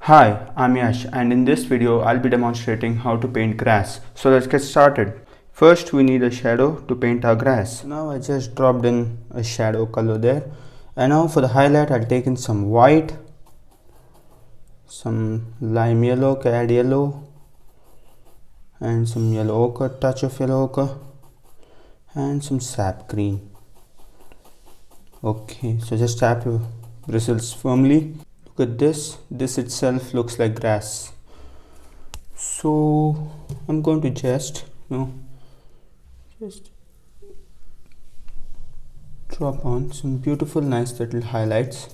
Hi, I'm Yash, and in this video I'll be demonstrating how to paint grass. So let's get started. First we need a shadow to paint our grass. Now I just dropped in a shadow color there. And now for the highlight I'll take in some white, some lime yellow, cad yellow, and some yellow ochre, touch of yellow ochre, and some sap green. Okay, so just tap your bristles firmly. Look at this itself looks like grass. So I'm going to just drop on some beautiful nice little highlights.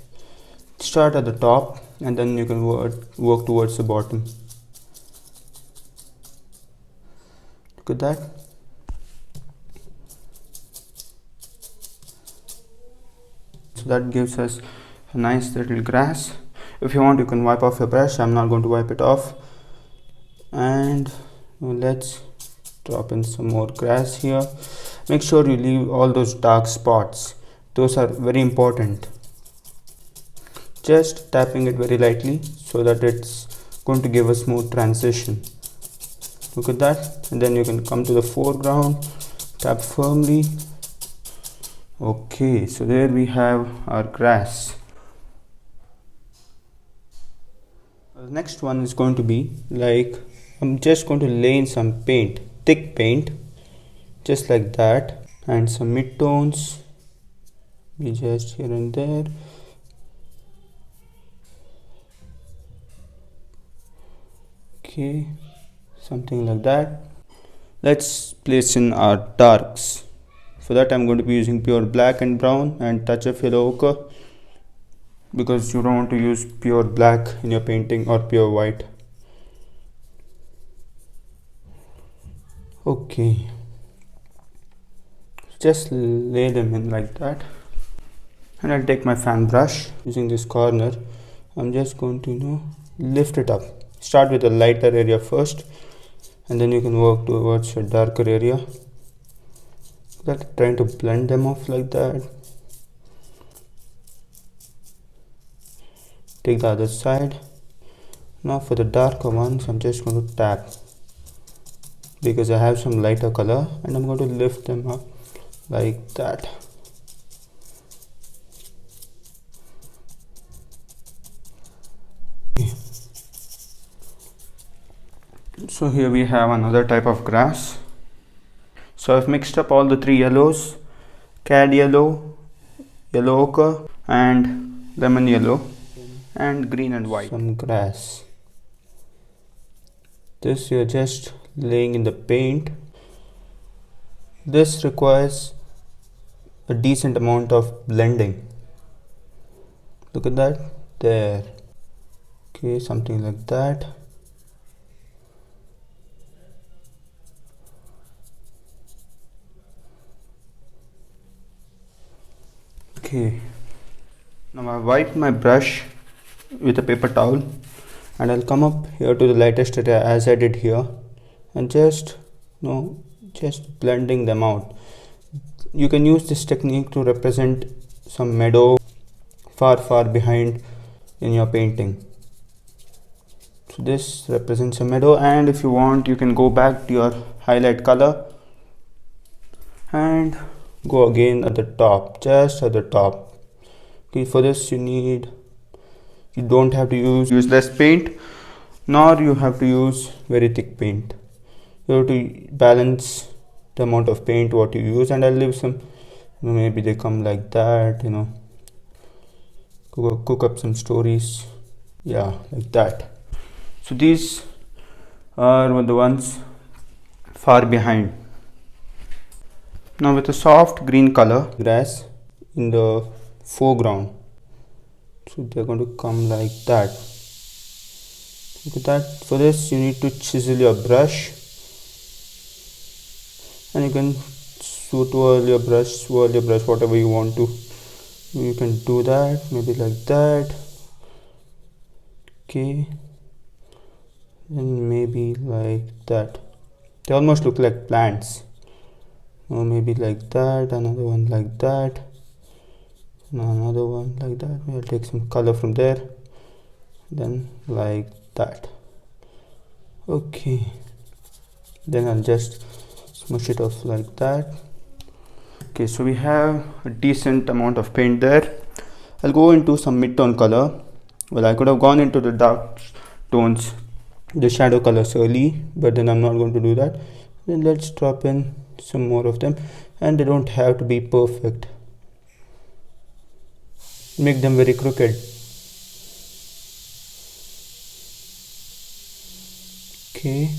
Start at the top and then you can work towards the bottom. Look at that. So that gives us a nice little grass. If you want, you can wipe off your brush. I'm not going to wipe it off. And let's drop in some more grass here. Make sure you leave all those dark spots. Those are very important. Just tapping it very lightly so that it's going to give a smooth transition. Look at that. And then you can come to the foreground, tap firmly. Okay, so there we have our grass. The next one is going to be like, I'm just going to lay in some paint, thick paint, just like that, and some midtones, be just here and there. Okay, something like that. Let's place in our darks. For that I'm going to be using pure black and brown and touch of yellow ochre, because you don't want to use pure black in your painting or pure white. Okay, just lay them in like that, and I'll take my fan brush using this corner. I'm just going to lift it up. Start with a lighter area first and then you can work towards a darker area. Trying to blend them off like that. Take the other side. Now for the darker ones I'm just going to tap, because I have some lighter color, and I'm going to lift them up like that. So here we have another type of grass. So I've mixed up all the three yellows: cad yellow, yellow ochre, and lemon yellow, and green and white. Some grass. This you're just laying in the paint. This requires a decent amount of blending. Look at that there. Okay, something like that. Okay, now I wipe my brush with a paper towel and I'll come up here to the lightest area as I did here, and just blending them out. You can use this technique to represent some meadow far behind in your painting. So this represents a meadow, and if you want you can go back to your highlight color and go again at the top, just at the top. Okay, for this you don't have to use less paint, nor you have to use very thick paint. You have to balance the amount of paint what you use, and I'll leave some, maybe they come like that, cook up some stories, yeah, like that. So these are the ones far behind. Now with a soft green color, grass in the foreground, so they're going to come like that. Look at that. For this you need to chisel your brush, and you can swirl your brush whatever you want to. You can do that, maybe like that. Okay, and maybe like that. They almost look like plants. Or maybe like that, another one like that, another one like that. I'll take some color from there then like that. Okay, then I'll just smush it off like that. Okay, so we have a decent amount of paint there. I'll go into some mid-tone color. Well, I could have gone into the dark tones, the shadow colors early, but then I'm not going to do that. Then let's drop in some more of them, and they don't have to be perfect. Make them very crooked. Okay,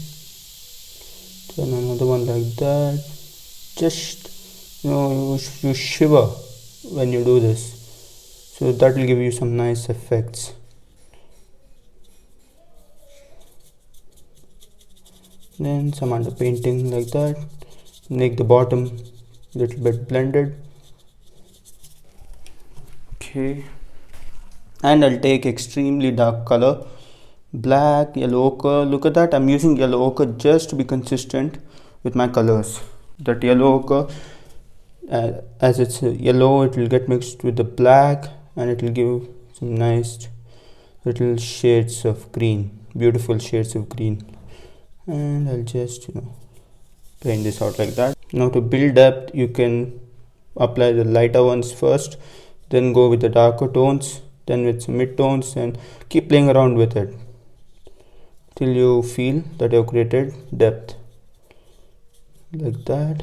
then another one like that. Just you shiver when you do this, so that will give you some nice effects. Then some under painting like that. Make the bottom little bit blended. Okay, and I'll take extremely dark color, black, yellow ochre. Look at that, I'm using yellow ochre just to be consistent with my colors. That yellow ochre, as it's yellow, it will get mixed with the black and it will give some nice little shades of green, beautiful shades of green. And I'll just paint this out like that. Now to build depth, you can apply the lighter ones first, then go with the darker tones, then with some mid tones, and keep playing around with it till you feel that you've created depth like that,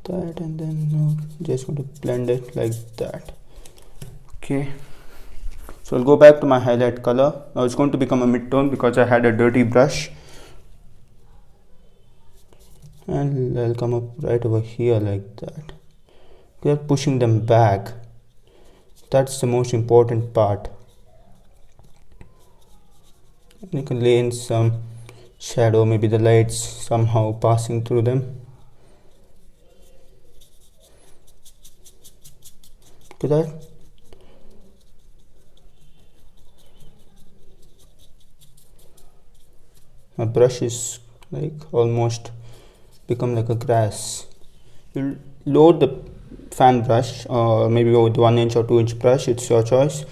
and then just going to blend it like that. Okay, so I'll go back to my highlight color. Now it's going to become a mid-tone because I had a dirty brush, and I'll come up right over here like that. We are pushing them back. That's the most important part. You can lay in some shadow, maybe the lights somehow passing through them. Look at that. My brush is like almost become like a grass. You'll load the fan brush, or maybe with 1 inch or 2 inch brush, it's your choice.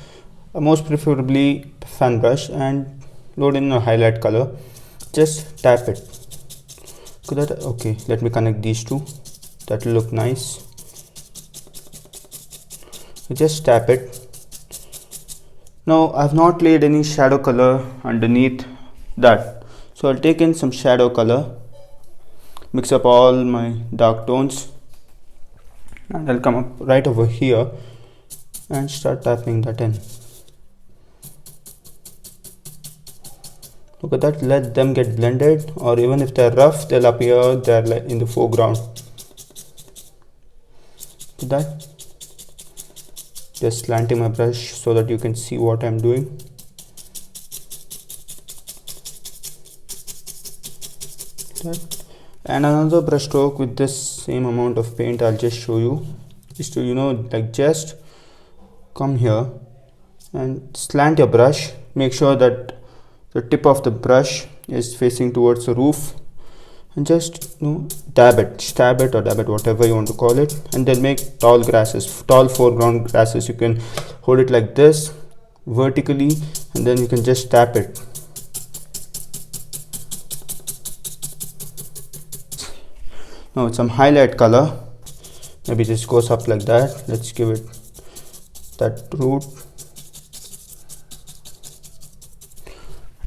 Most preferably fan brush, and load in a highlight color. Just tap it. Look at that. Okay, let me connect these two. That will look nice. Just tap it. Now I've not laid any shadow color underneath that, so I'll take in some shadow color, mix up all my dark tones, and I'll come up right over here and start tapping that in. Look at that, let them get blended, or even if they're rough, they'll appear there like in the foreground. Look at that. Just slanting my brush so that you can see what I'm doing. And another brush stroke with this same amount of paint I'll just show you is to like just come here and slant your brush. Make sure that the tip of the brush is facing towards the roof, and just stab it, or dab it, whatever you want to call it, and then make tall grasses, tall foreground grasses. You can hold it like this vertically, and then you can just tap it. Now with some highlight color, maybe this goes up like that. Let's give it that root,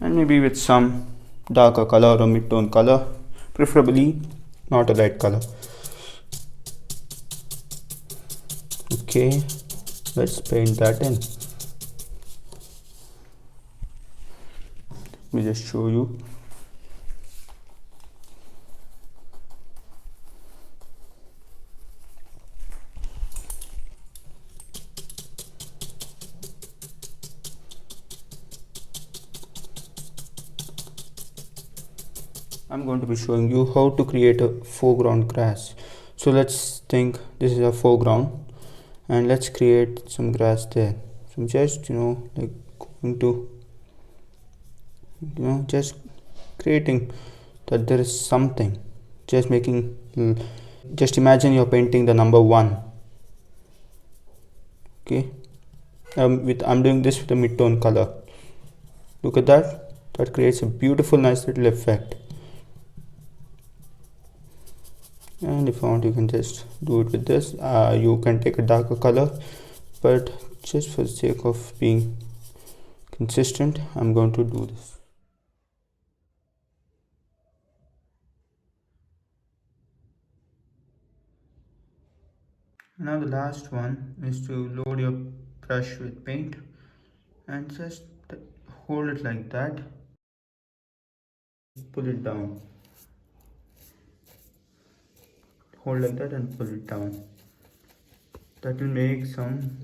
and maybe with some darker color or mid-tone color, preferably not a light color. Okay, let's paint that in. Let me just show you. I'm going to be showing you how to create a foreground grass. So let's think this is a foreground, and let's create some grass there. So I'm just like going to just creating that there is something, just making, just imagine you're painting the number 1. Okay, I'm doing this with a mid-tone color. Look at that creates a beautiful nice little effect. And if you want, you can just do it with this. You can take a darker color, but just for the sake of being consistent, I'm going to do this. Now the last one is to load your brush with paint and just hold it like that, pull it down, hold like that and pull it down. That will make some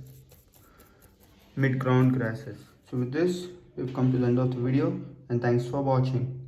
mid-ground grasses. So with this, we've come to the end of the video, and thanks for watching.